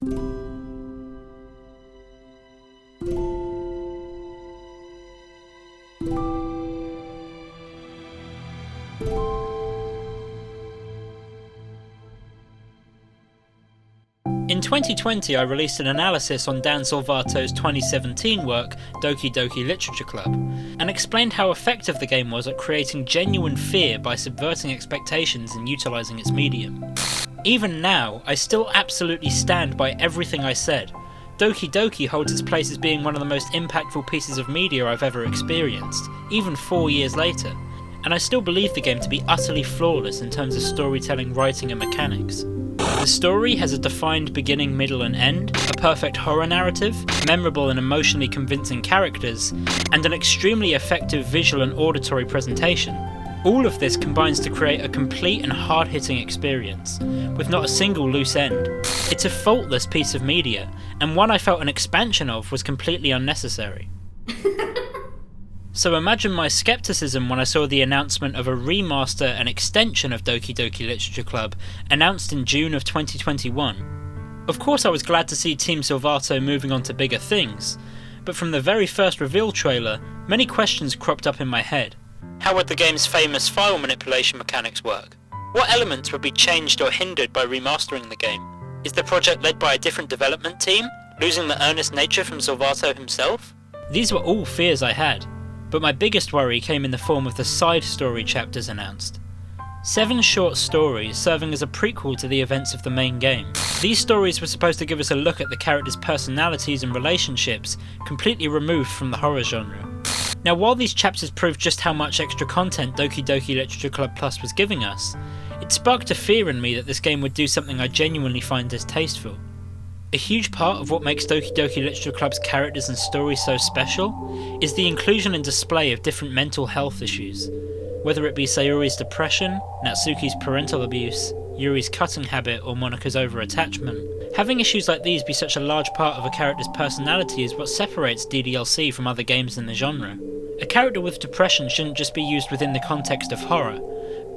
In 2020 I released an analysis on Dan Salvato's 2017 work, Doki Doki Literature Club, and explained how effective the game was at creating genuine fear by subverting expectations and utilising its medium. Even now, I still absolutely stand by everything I said. Doki Doki holds its place as being one of the most impactful pieces of media I've ever experienced, even 4 years later, and I still believe the game to be utterly flawless in terms of storytelling, writing and mechanics. The story has a defined beginning, middle and end, a perfect horror narrative, memorable and emotionally convincing characters, and an extremely effective visual and auditory presentation. All of this combines to create a complete and hard-hitting experience, with not a single loose end. It's a faultless piece of media, and one I felt an expansion of was completely unnecessary. So imagine my skepticism when I saw the announcement of a remaster and extension of Doki Doki Literature Club announced in June of 2021. Of course I was glad to see Team Salvato moving on to bigger things, but from the very first reveal trailer, many questions cropped up in my head. How would the game's famous file manipulation mechanics work? What elements would be changed or hindered by remastering the game? Is the project led by a different development team, losing the earnest nature from Salvato himself? These were all fears I had. But my biggest worry came in the form of the side story chapters announced. 7 short stories serving as a prequel to the events of the main game. These stories were supposed to give us a look at the characters' personalities and relationships, completely removed from the horror genre. Now while these chapters proved just how much extra content Doki Doki Literature Club Plus was giving us, it sparked a fear in me that this game would do something I genuinely find distasteful. A huge part of what makes Doki Doki Literature Club's characters and story so special is the inclusion and display of different mental health issues. Whether it be Sayori's depression, Natsuki's parental abuse, Yuri's cutting habit or Monika's over-attachment. Having issues like these be such a large part of a character's personality is what separates DDLC from other games in the genre. A character with depression shouldn't just be used within the context of horror,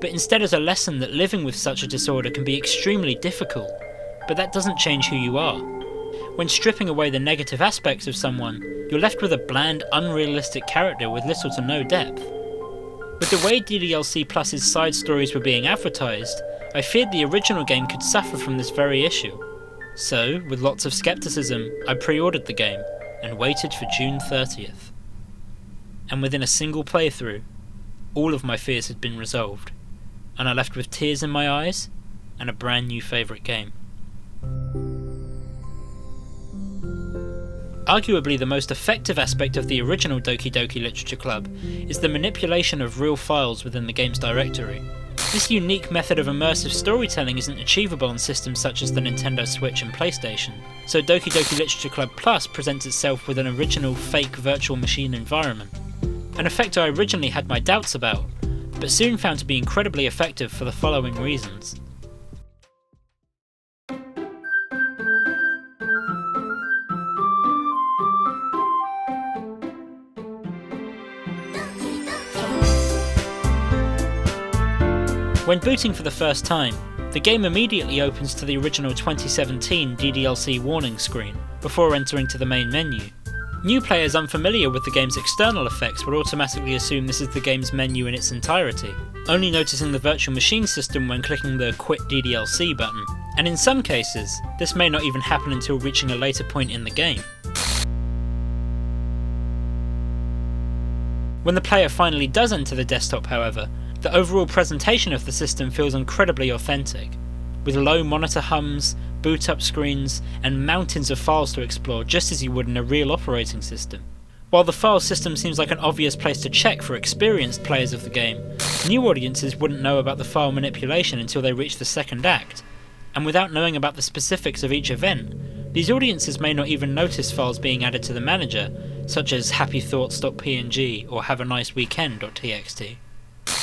but instead as a lesson that living with such a disorder can be extremely difficult. But that doesn't change who you are. When stripping away the negative aspects of someone, you're left with a bland, unrealistic character with little to no depth. With the way DDLC Plus's side stories were being advertised, I feared the original game could suffer from this very issue. So, with lots of skepticism, I pre-ordered the game, and waited for June 30th. And within a single playthrough, all of my fears had been resolved, and I left with tears in my eyes, and a brand new favourite game. Arguably the most effective aspect of the original Doki Doki Literature Club is the manipulation of real files within the game's directory. This unique method of immersive storytelling isn't achievable on systems such as the Nintendo Switch and PlayStation, so Doki Doki Literature Club Plus presents itself with an original fake virtual machine environment. An effect I originally had my doubts about, but soon found to be incredibly effective for the following reasons. When booting for the first time, the game immediately opens to the original 2017 DDLC warning screen, before entering to the main menu. New players unfamiliar with the game's external effects would automatically assume this is the game's menu in its entirety, only noticing the virtual machine system when clicking the Quit DDLC button, and in some cases, this may not even happen until reaching a later point in the game. When the player finally does enter the desktop, however, the overall presentation of the system feels incredibly authentic, with low monitor hums, boot up screens, and mountains of files to explore just as you would in a real operating system. While the file system seems like an obvious place to check for experienced players of the game, new audiences wouldn't know about the file manipulation until they reach the second act, and without knowing about the specifics of each event, these audiences may not even notice files being added to the manager, such as happythoughts.png or havaniceweekend.txt.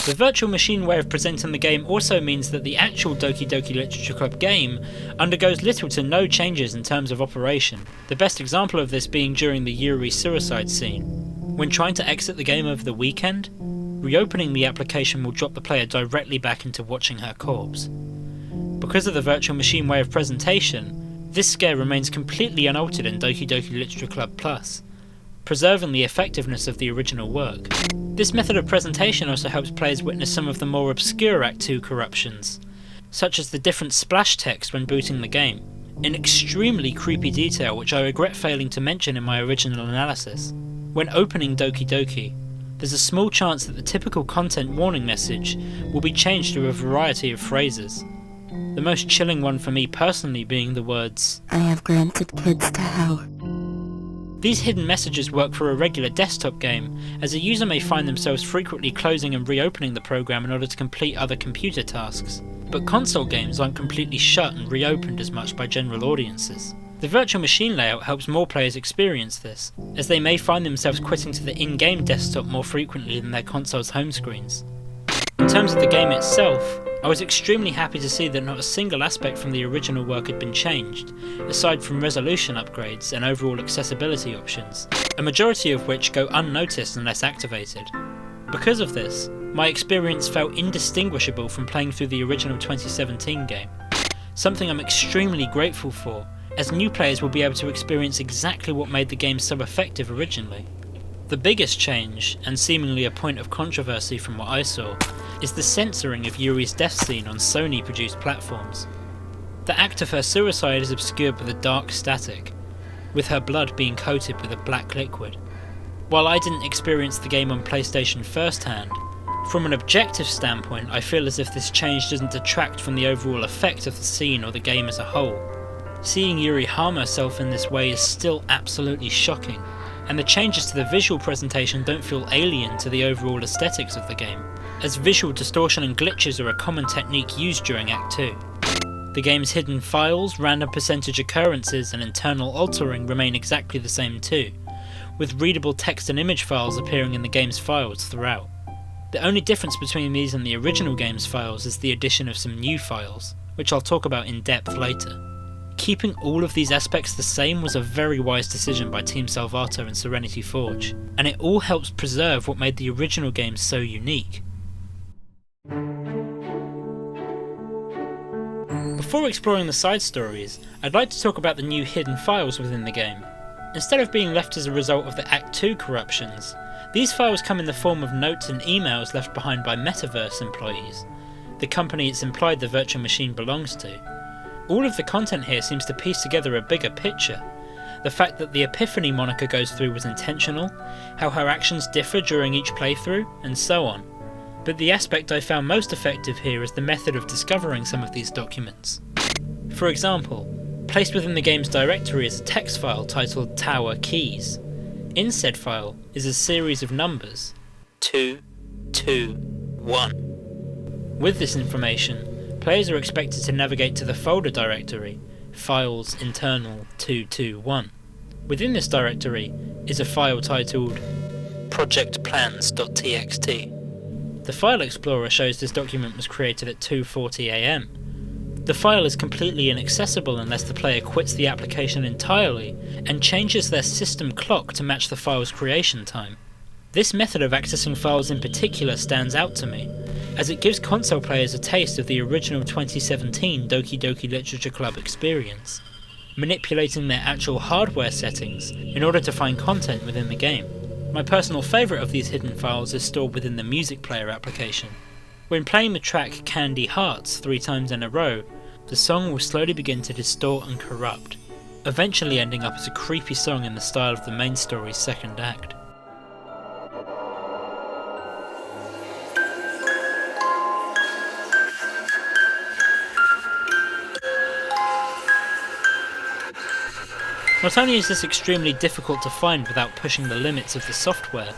The virtual machine way of presenting the game also means that the actual Doki Doki Literature Club game undergoes little to no changes in terms of operation, the best example of this being during the Yuri suicide scene. When trying to exit the game over the weekend, reopening the application will drop the player directly back into watching her corpse. Because of the virtual machine way of presentation, This scare remains completely unaltered in Doki Doki Literature Club Plus, preserving the effectiveness of the original work. This method of presentation also helps players witness some of the more obscure Act 2 corruptions, such as the different splash text when booting the game, in extremely creepy detail which I regret failing to mention in my original analysis. When opening Doki Doki, there's a small chance that the typical content warning message will be changed to a variety of phrases. The most chilling one for me personally being the words, "I have granted kids to hell." These hidden messages work for a regular desktop game, as a user may find themselves frequently closing and reopening the program in order to complete other computer tasks. But console games aren't completely shut and reopened as much by general audiences. The virtual machine layout helps more players experience this, as they may find themselves quitting to the in-game desktop more frequently than their console's home screens. In terms of the game itself, I was extremely happy to see that not a single aspect from the original work had been changed, aside from resolution upgrades and overall accessibility options, a majority of which go unnoticed unless activated. Because of this, my experience felt indistinguishable from playing through the original 2017 game, something I'm extremely grateful for, as new players will be able to experience exactly what made the game so effective originally. The biggest change, and seemingly a point of controversy from what I saw, is the censoring of Yuri's death scene on Sony-produced platforms. The act of her suicide is obscured by the dark static, with her blood being coated with a black liquid. While I didn't experience the game on PlayStation firsthand, from an objective standpoint I feel as if this change doesn't detract from the overall effect of the scene or the game as a whole. Seeing Yuri harm herself in this way is still absolutely shocking, and the changes to the visual presentation don't feel alien to the overall aesthetics of the game, as visual distortion and glitches are a common technique used during Act 2. The game's hidden files, random percentage occurrences and internal altering remain exactly the same too, with readable text and image files appearing in the game's files throughout. The only difference between these and the original game's files is the addition of some new files, which I'll talk about in depth later. Keeping all of these aspects the same was a very wise decision by Team Salvato and Serenity Forge, and it all helps preserve what made the original game so unique. Before exploring the side stories, I'd like to talk about the new hidden files within the game. Instead of being left as a result of the Act 2 corruptions, these files come in the form of notes and emails left behind by Metaverse employees, the company it's implied the virtual machine belongs to. All of the content here seems to piece together a bigger picture. The fact that the epiphany Monika goes through was intentional, how her actions differ during each playthrough, and so on. But the aspect I found most effective here is the method of discovering some of these documents. For example, placed within the game's directory is a text file titled Tower Keys. In said file is a series of numbers, 2, 2, 1. With this information, players are expected to navigate to the folder directory, Files Internal 221. Within this directory is a file titled projectplans.txt. The file explorer shows this document was created at 2:40 AM. The file is completely inaccessible unless the player quits the application entirely and changes their system clock to match the file's creation time. This method of accessing files in particular stands out to me, as it gives console players a taste of the original 2017 Doki Doki Literature Club experience, manipulating their actual hardware settings in order to find content within the game. My personal favourite of these hidden files is stored within the music player application. When playing the track Candy Hearts 3 times in a row, the song will slowly begin to distort and corrupt, eventually ending up as a creepy song in the style of the main story's second act. Not only is this extremely difficult to find without pushing the limits of the software,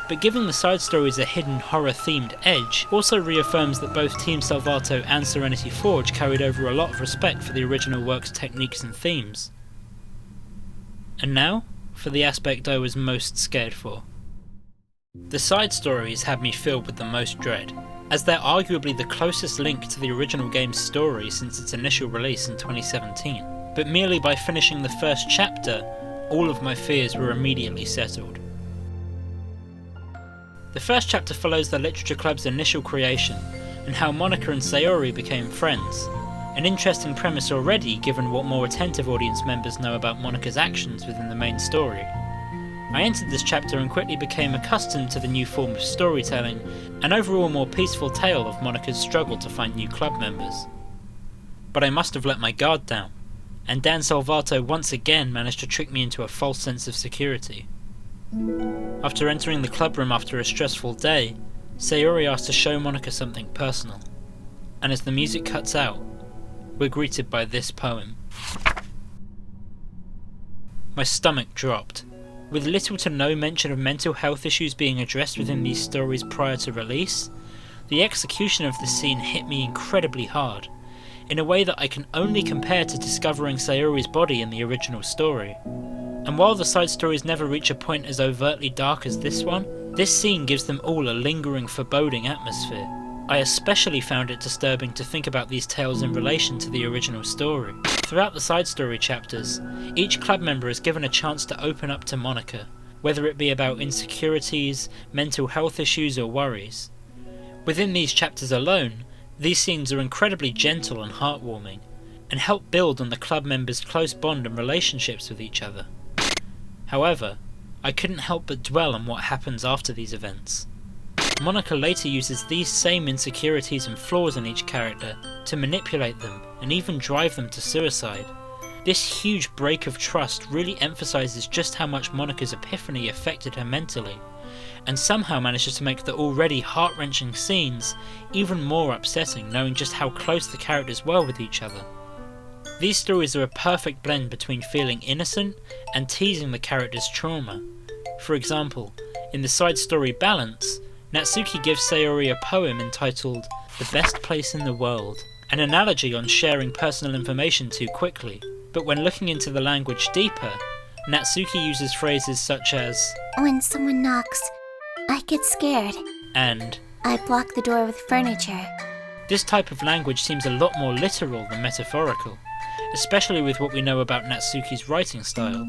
but giving the side stories a hidden horror-themed edge also reaffirms that both Team Salvato and Serenity Forge carried over a lot of respect for the original work's techniques and themes. And now, for the aspect I was most scared for. The side stories had me filled with the most dread, as they're arguably the closest link to the original game's story since its initial release in 2017. But merely by finishing the first chapter, all of my fears were immediately settled. The first chapter follows the Literature Club's initial creation, and how Monika and Sayori became friends, an interesting premise already given what more attentive audience members know about Monika's actions within the main story. I entered this chapter and quickly became accustomed to the new form of storytelling, an overall more peaceful tale of Monika's struggle to find new club members. But I must have let my guard down, and Dan Salvato once again managed to trick me into a false sense of security. After entering the club room after a stressful day, Sayori asks to show Monika something personal, and as the music cuts out, we're greeted by this poem. My stomach dropped. With little to no mention of mental health issues being addressed within these stories prior to release, the execution of this scene hit me incredibly hard, in a way that I can only compare to discovering Sayori's body in the original story. And while the side stories never reach a point as overtly dark as this one, this scene gives them all a lingering, foreboding atmosphere. I especially found it disturbing to think about these tales in relation to the original story. Throughout the side story chapters, each club member is given a chance to open up to Monika, whether it be about insecurities, mental health issues or worries. Within these chapters alone, these scenes are incredibly gentle and heartwarming, and help build on the club members' close bond and relationships with each other. However, I couldn't help but dwell on what happens after these events. Monika later uses these same insecurities and flaws in each character to manipulate them and even drive them to suicide. This huge break of trust really emphasises just how much Monika's epiphany affected her mentally, and somehow manages to make the already heart-wrenching scenes even more upsetting, knowing just how close the characters were with each other. These stories are a perfect blend between feeling innocent and teasing the character's trauma. For example, in the side story Balance, Natsuki gives Sayori a poem entitled The Best Place in the World, an analogy on sharing personal information too quickly. But when looking into the language deeper, Natsuki uses phrases such as, When someone knocks, I get scared. And I block the door with furniture. This type of language seems a lot more literal than metaphorical, especially with what we know about Natsuki's writing style.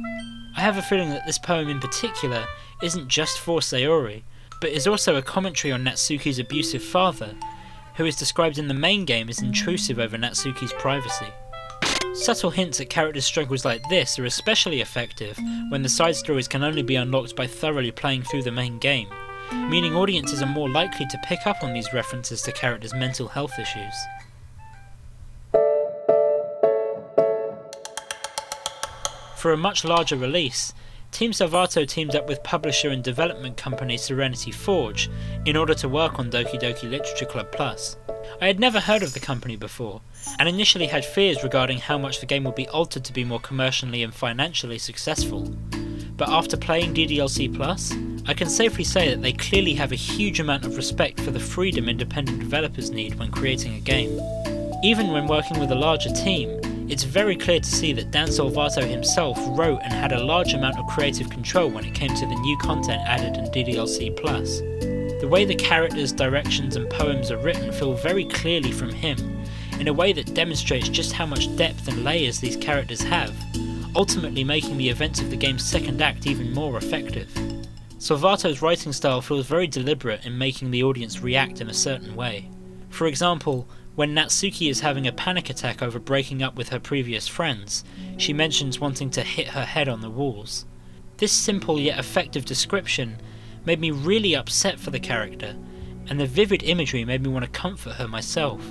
I have a feeling that this poem in particular isn't just for Sayori, but is also a commentary on Natsuki's abusive father, who is described in the main game as intrusive over Natsuki's privacy. Subtle hints at character struggles like this are especially effective when the side stories can only be unlocked by thoroughly playing through the main game, meaning audiences are more likely to pick up on these references to characters' mental health issues. For a much larger release, Team Salvato teamed up with publisher and development company Serenity Forge in order to work on Doki Doki Literature Club Plus. I had never heard of the company before, and initially had fears regarding how much the game would be altered to be more commercially and financially successful. But after playing DDLC Plus, I can safely say that they clearly have a huge amount of respect for the freedom independent developers need when creating a game. Even when working with a larger team, it's very clear to see that Dan Salvato himself wrote and had a large amount of creative control when it came to the new content added in DDLC Plus. The way the characters, directions and poems are written feel very clearly from him, in a way that demonstrates just how much depth and layers these characters have, ultimately making the events of the game's second act even more effective. Salvato's writing style feels very deliberate in making the audience react in a certain way. For example, when Natsuki is having a panic attack over breaking up with her previous friends, she mentions wanting to hit her head on the walls. This simple yet effective description made me really upset for the character, and the vivid imagery made me want to comfort her myself.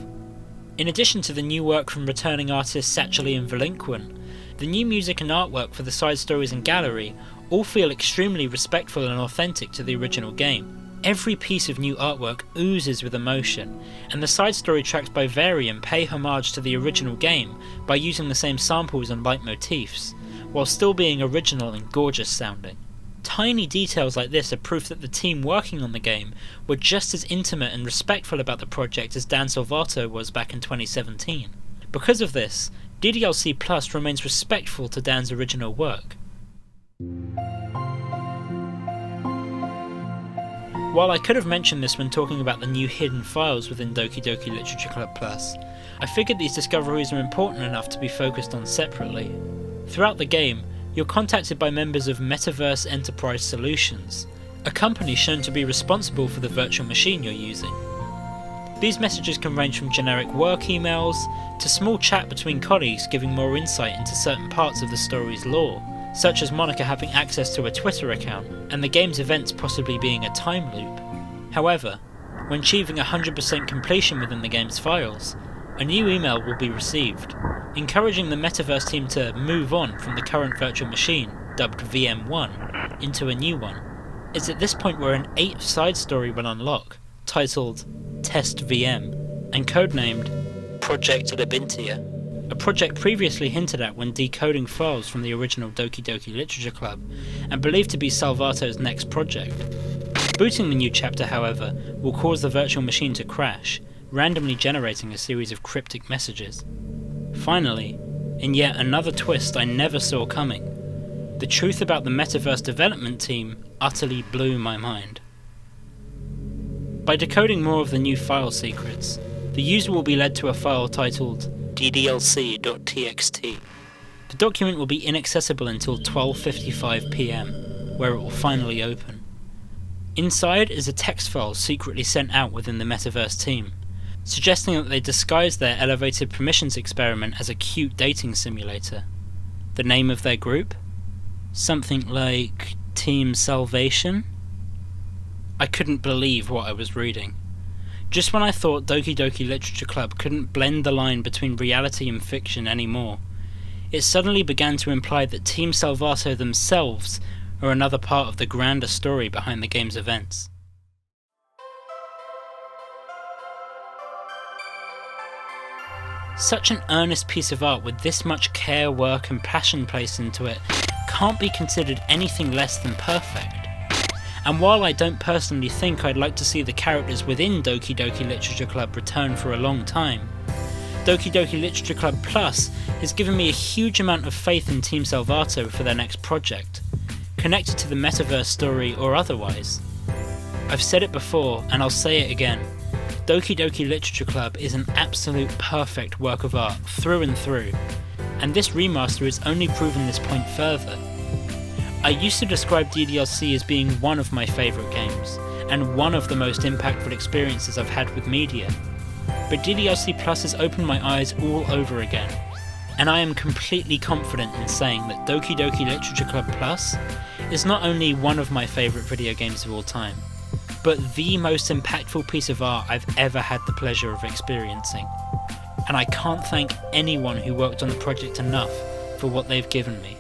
In addition to the new work from returning artists Satchely and Valinquin, the new music and artwork for the side stories and gallery all feel extremely respectful and authentic to the original game. Every piece of new artwork oozes with emotion, and the side story tracks by Varian pay homage to the original game by using the same samples and leitmotifs, while still being original and gorgeous sounding. Tiny details like this are proof that the team working on the game were just as intimate and respectful about the project as Dan Salvato was back in 2017. Because of this, DDLC Plus remains respectful to Dan's original work. While I could have mentioned this when talking about the new hidden files within Doki Doki Literature Club Plus, I figured these discoveries are important enough to be focused on separately. Throughout the game, you're contacted by members of Metaverse Enterprise Solutions, a company shown to be responsible for the virtual machine you're using. These messages can range from generic work emails to small chat between colleagues giving more insight into certain parts of the story's lore, such as Monika having access to a Twitter account and the game's events possibly being a time loop. However, when achieving 100% completion within the game's files, a new email will be received, encouraging the Metaverse team to move on from the current virtual machine, dubbed VM1, into a new one. It's at this point where an 8th side story will unlock, titled Test VM, and codenamed Project Libitina, a project previously hinted at when decoding files from the original Doki Doki Literature Club, and believed to be Salvato's next project. Booting the new chapter, however, will cause the virtual machine to crash, randomly generating a series of cryptic messages. Finally, in yet another twist I never saw coming, the truth about the Metaverse development team utterly blew my mind. By decoding more of the new file secrets, the user will be led to a file titled DDLC.txt. The document will be inaccessible until 12:55 PM, where it will finally open. Inside is a text file secretly sent out within the Metaverse team, suggesting that they disguised their elevated permissions experiment as a cute dating simulator. The name of their group? Something like Team Salvation? I couldn't believe what I was reading. Just when I thought Doki Doki Literature Club couldn't blend the line between reality and fiction anymore, it suddenly began to imply that Team Salvato themselves are another part of the grander story behind the game's events. Such an earnest piece of art with this much care, work and passion placed into it can't be considered anything less than perfect. And while I don't personally think I'd like to see the characters within Doki Doki Literature Club return for a long time, Doki Doki Literature Club Plus has given me a huge amount of faith in Team Salvato for their next project, connected to the Metaverse story or otherwise. I've said it before and I'll say it again, Doki Doki Literature Club is an absolute perfect work of art through and through, and this remaster has only proven this point further. I used to describe DDLC as being one of my favourite games, and one of the most impactful experiences I've had with media, but DDLC Plus has opened my eyes all over again, and I am completely confident in saying that Doki Doki Literature Club Plus is not only one of my favourite video games of all time, but the most impactful piece of art I've ever had the pleasure of experiencing. And I can't thank anyone who worked on the project enough for what they've given me.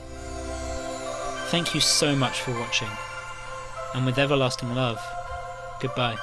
Thank you so much for watching, and with everlasting love, goodbye.